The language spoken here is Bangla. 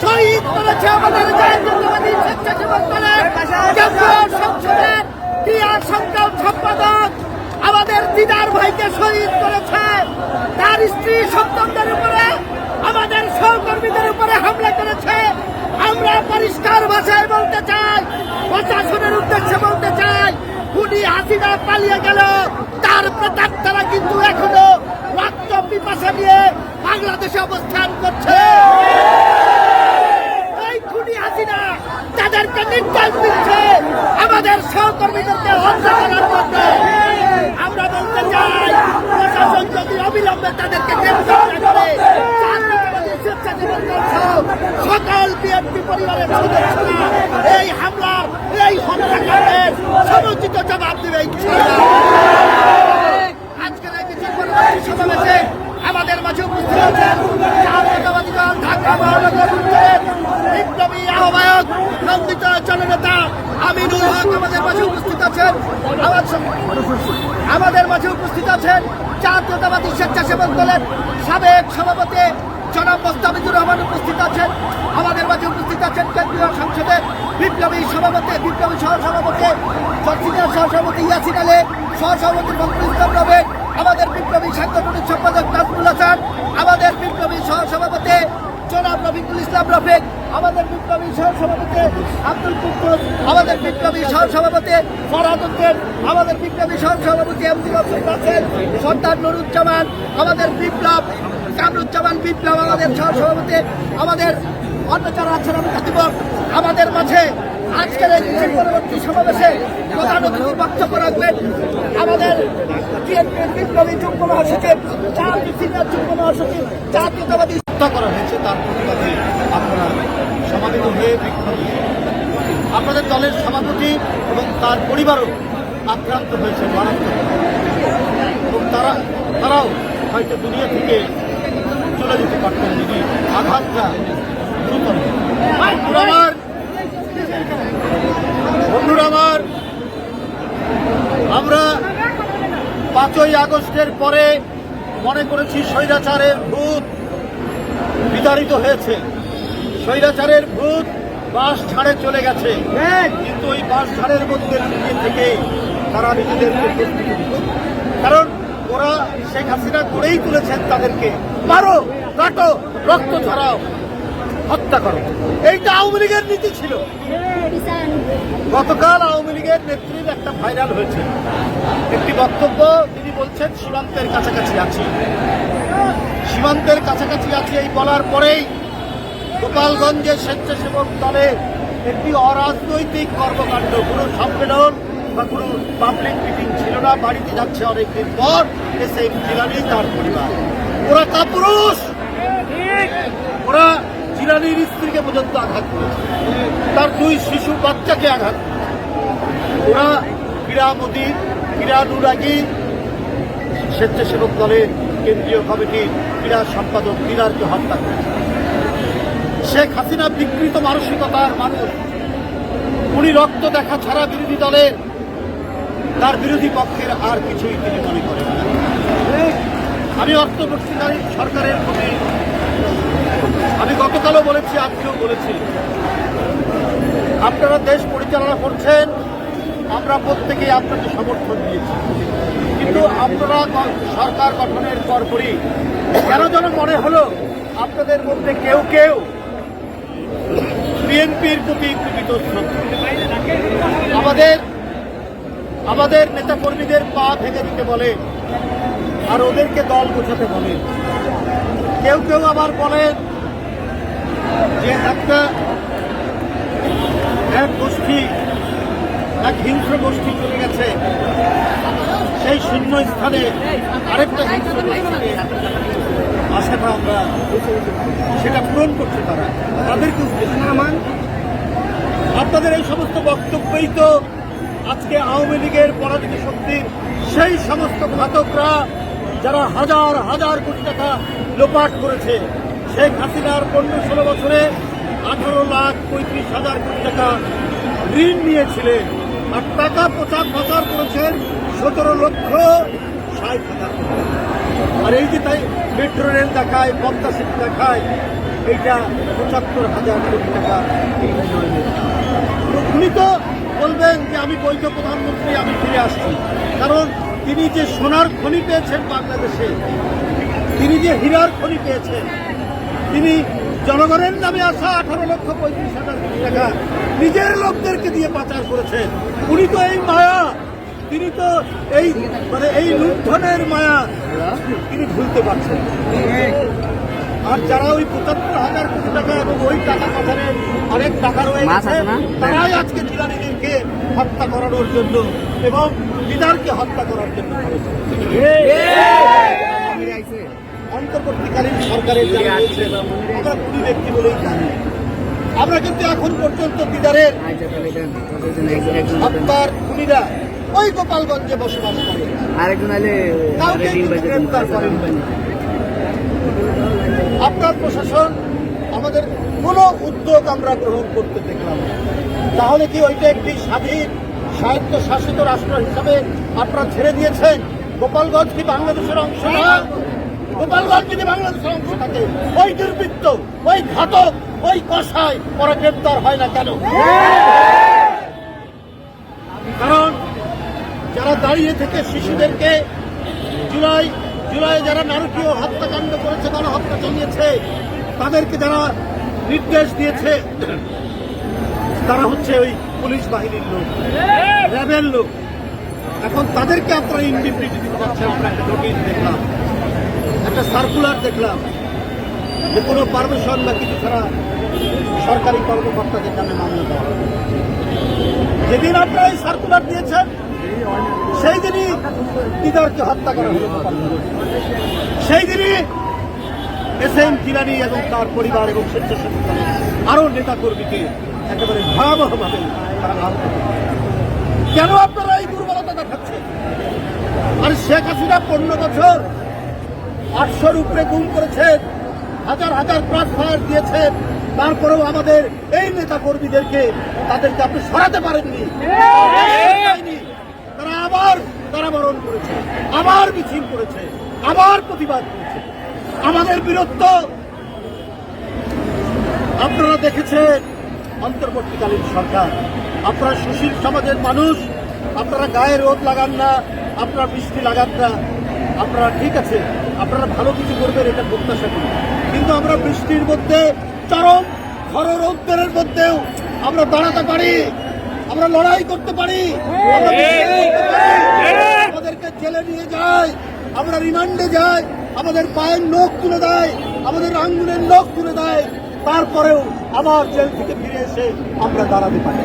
শহীদ করেছে আমাদের জাতীয়তাবাদী স্বেচ্ছাসেবক দলের কেন্দ্রীয় সংসদের ক্রীড়া সংগ্রাম সম্পাদক আমাদের দিদার ভাইকে শহীদ করেছে। তার স্ত্রী সন্তানদের উপরে, আমাদের সহকর্মীদের উপরে হামলা করেছে। আমরা পরিষ্কার ভাষায় বলতে চাই, প্রশাসনের উদ্দেশ্যে বলতে চাই, খুনি হাসিনা পালিয়ে গেল, তার প্রেতাত্মারা কিন্তু এখনো রক্ত পিপাসা নিয়ে বাংলাদেশে অবস্থান করছে। এই খুনি হাসিনা তাদেরকে নির্দেশ দিচ্ছে আমাদের সহকর্মীদেরকে হত্যা করার জন্য। আমরা বলতে চাই, প্রশাসন যদি অবিলম্বে তাদেরকে গ্রেফতার না করে, স্বেচ্ছাসেবক দল সহ সকল বিএনপি পরিবারের সদস্যরা এই হামলা, এই হত্যাকাণ্ডের সমুচিত জবাব দেবে ইনশাআল্লাহ। আজকের এই বিজয় পরবর্তী সমাবেশে আমাদের মাঝে উপস্থিত আছেন জাতীয়তাবাদী দল ঢাকা মহানগর উত্তরের বিপ্লবী আহ্বায়ক নন্দিত জননেতা আমিনুল হক আমাদের মাঝে উপস্থিত আছেন। আমাদের মাঝে উপস্থিত আছেন জাতীয়তাবাদী স্বেচ্ছাসেবক দলের সাবেক সভাপতি জনাব মোস্তাফিজুর রহমান উপস্থিত আছেন। আমাদের মাঝে উপস্থিত আছেন কেন্দ্রীয় সংসদের বিপ্লবী সহসভাপতি সিনিয়র সহসভাপতি ইয়াসিন আলী, সহসভাপতি ফখরুল ইসলাম রবেক, আমাদের বিপ্লবী সাংগঠনিক সম্পাদক নাজমুল হাসান, আমাদের বিপ্লবী সহসভাপতি জনাব রফিকুল ইসলাম রফিক, আমাদের বিপ্লবী সহসভাপতি আব্দুল কুদ্দুস, আমাদের বিপ্লবী সহসভাপতি ফরহাদ উদ্দিন, আমাদের বিপ্লবী সহসভাপতি এমজুল হাসান, সর্দার নুরুজ্জামান, আমাদের কামরুজ্জামান বিপ্লব, আমাদের সহসভাপতি, আমাদের অন্য যারা আছেন আমি দিব। আমাদের মাঝে আজকের এই পরবর্তী সমাবেশে প্রধান অতিথি বক্তব্য রাখবেন আমাদের বিএনপির বিপ্লবী যুগ্ম মহাসচিব, সিনিয়র যুগ্ম মহাসচিব, জাতীয়তাবাদী হত্যা করা হয়েছে তার প্রতিবাদে আপনারা সমাবেত হয়ে বিক্ষোভ। আপনাদের দলের সভাপতি এবং তার পরিবারও আক্রান্ত হয়েছে মারাত্মক, এবং তারাও হয়তো দুনিয়া থেকে চলে যেতে পারতেন যদি আঘাতটা গুরুতর। বন্ধুরা আমার, আমরা 5ই আগস্টের পরে মনে করেছি স্বৈরাচারের ভূত বিতাড়িত হয়েছে, স্বৈরাচারের ভূত বাস ছাড়ে চলে গেছে, কিন্তু ওই বাস ছাড়ের মধ্যে লুকিয়ে থেকে তারা নিজেদেরকে প্রস্তুতি দিচ্ছে। কারণ ওরা শেখ হাসিনা করেই তুলেছেন তাদেরকে মারো, কাটো, রক্ত ছড়াও, হত্যা করো। এইটা আওয়ামী লীগের নীতি ছিল। গতকাল আওয়ামী লীগের নেত্রীর একটা ভাইরাল হয়েছে একটি বক্তব্য, তিনি বলছেন সীমান্তের কাছাকাছি আছি, সীমান্তের কাছাকাছি আছি এই বলার পরেই গোপালগঞ্জের স্বেচ্ছাসেবক দলের একটি অরাজনৈতিক কর্মকাণ্ড, কোনো সম্মেলন বা কোনো পাবলিক মিটিং ছিল না, বাড়িতে যাচ্ছে অনেকদিন পর এসে জিলানি তার পরিবার, ওরা কাপুরুষ, ওরা জিলানির স্ত্রীকে পর্যন্ত আঘাত করেছে, তার 2 শিশু বাচ্চাকে আঘাত করেছে, ওরা ক্রীড়ানুরাগী স্বেচ্ছাসেবক দলের কেন্দ্রীয় কমিটির ক্রীড়া সম্পাদক দিদারকে হত্যা করেছে। শেখ হাসিনা বিকৃত মানসিকতার মানুষ, উনি রক্ত দেখা ছাড়া বিরোধী দলের তার বিরোধী পক্ষের আর কিছুই তিনি মনে করেন না। আমি অন্তর্বর্তীকালীন সরকারের প্রতি আমি গতকালও বলেছি, আজকেও বলেছি, আপনারা দেশ পরিচালনা করছেন, আমরা প্রত্যেকেই আপনাকে সমর্থন দিয়েছি, কিন্তু আপনারা সরকার গঠনের পরপরই কেন যেন মনে হলো আপনাদের মধ্যে কেউ কেউ বিএনপির প্রতি বিতশ্রদ্ধ, আমাদের নেতা কর্মীদের পা ভেঙে দিতে বলে আর ওদেরকে দল গোছাতে বলে। কেউ কেউ আবার বলেন যে এক গোষ্ঠী, এক হিংস্র গোষ্ঠী চলে গেছে, সেই শূন্য স্থানে আরেকটা হিংস্র গোষ্ঠীকে আশাটা আমরা সেটা পূরণ করছে, তাদেরকে আপনাদের এই সমস্ত বক্তব্যই তো আজকে আওয়ামী লীগের পরাজিত শক্তির সেই সমস্ত ঘাতকরা যারা হাজার হাজার কোটি টাকা লোপাট করেছে, শেখ হাসিনার 15-16 বছরে 18,35,000 কোটি টাকা ঋণ নিয়েছিলেন, আর টাকা পাচার করেছেন 17,60,000 কোটি টাকা। আর এই যে তাই মেট্রো রেল দেখায়, পদ্মা সেতু দেখায়, এইটা 75,000 কোটি টাকা এই উন্নয়নের। তো উনি তো বলবেন যে আমি বৈধ প্রধানমন্ত্রী, আমি ফিরে আসছি, কারণ তিনি যে সোনার খনি পেয়েছেন বাংলাদেশে, তিনি যে হীরার খনি পেয়েছেন, তিনি জনগণের নামে আসা 18,35,000 কোটি টাকা নিজের লোকদেরকে দিয়ে পাচার করেছেন। উনি তো এই মায়া, তিনি তো এই এই লুণ্ঠনের মায়া তিনি ভুলতে পারছেন। আর যারা ওই 75,000 কোটি টাকা এবং ওই টাকা পাচারের অনেক টাকা রয়েছে, তারাই আজকে জিলানিকে হত্যা করানোর জন্য এবং দিদারকে হত্যা করার জন্য অন্তর্বর্তীকালীন সরকারের যারা রয়েছে, আমরা খুনি ব্যক্তি বলেই জানি। আমরা কিন্তু এখন পর্যন্ত দিদারের হত্যার খুনিরা ওই গোপালগঞ্জে বসবাস করে, কাউকে কিন্তু গ্রেপ্তার করেন। আপনার প্রশাসন আমাদের কোনো উদ্যোগ আমরা গ্রহণ করতে দেখলাম না। তাহলে কি ওইটা একটি স্বাধীন স্বায়ত্তশাসিত রাষ্ট্র হিসাবে আপনারা ছেড়ে দিয়েছেন? গোপালগঞ্জ কি বাংলাদেশের অংশ না? গোপালগঞ্জ যদি বাংলাদেশের অংশ থাকে, ওই দুর্বৃত্ত, ওই ঘাতক, ওই কসাই ওরা গ্রেপ্তার হয় না কেন? কারণ যারা দাঁড়িয়ে থেকে শিশুদেরকে জুলাই যারা নারকীয় হত্যাকাণ্ড করেছে, তারা হত্যা চালিয়েছে, তাদেরকে যারা নির্দেশ দিয়েছে তারা হচ্ছে ওই পুলিশ বাহিনীর লোক, র্যাবের লোক। এখন তাদেরকে আপনারা ইন্ডিপেন্ডেন্ট দিতে পারছেন। আমরা একটা নোটিশ দেখলাম, একটা সার্কুলার দেখলাম যে কোনো পারমিশন বা কিছু ছাড়া সরকারি কর্মকর্তাদের নামে মামলা দেওয়া। যেদিন আপনারা এই সার্কুলার দিয়েছেন সেই দিনই দিদারকে হত্যা করা হলো, সেই দিনই এসএম জিলানী এবং তার পরিবার এবং স্বেচ্ছাসেবক আরো নেতা কর্মীকে একেবারে ভয়াবহভাবে তারা আহত করে। কেন আপনারা এই দুর্বলতা দেখাচ্ছেন? আর শেখ হাসিনা 15 বছর 800-র উপরে গুম করেছেন, হাজার হাজার ক্রস ফায়ার দিয়েছেন, তারপরেও আমাদের এই নেতা কর্মীদেরকে তাদেরকে আপনি সরাতে পারেননি। তারা আবার কারাবরণ করেছে, আবার মিছিল করেছে, আবার প্রতিবাদ করেছে। আমাদের বীরত্ব আপনারা দেখেছেন। অন্তর্বর্তীকালীন সরকার, আপনারা সুশীল সমাজের মানুষ, আপনারা গায়ে রোদ লাগান না, আপনারা বৃষ্টি লাগান না, আপনারা ঠিক আছে, আপনারা ভালো কিছু করবেন এটা প্রত্যাশা করি। কিন্তু আমরা বৃষ্টির মধ্যে, চরম খর রৌদ্রের মধ্যেও আমরা দাঁড়াতে পারি, আমরা লড়াই করতে পারি, আমাদেরকে জেলে নিয়ে যায়, আমরা রিমান্ডে যাই, আমাদের পায়ের নখ তুলে দেয়, আমাদের আঙ্গুলের নখ তুলে দেয়, তারপরেও আবার জেল থেকে ফিরে এসে আমরা দাঁড়াতে পারি।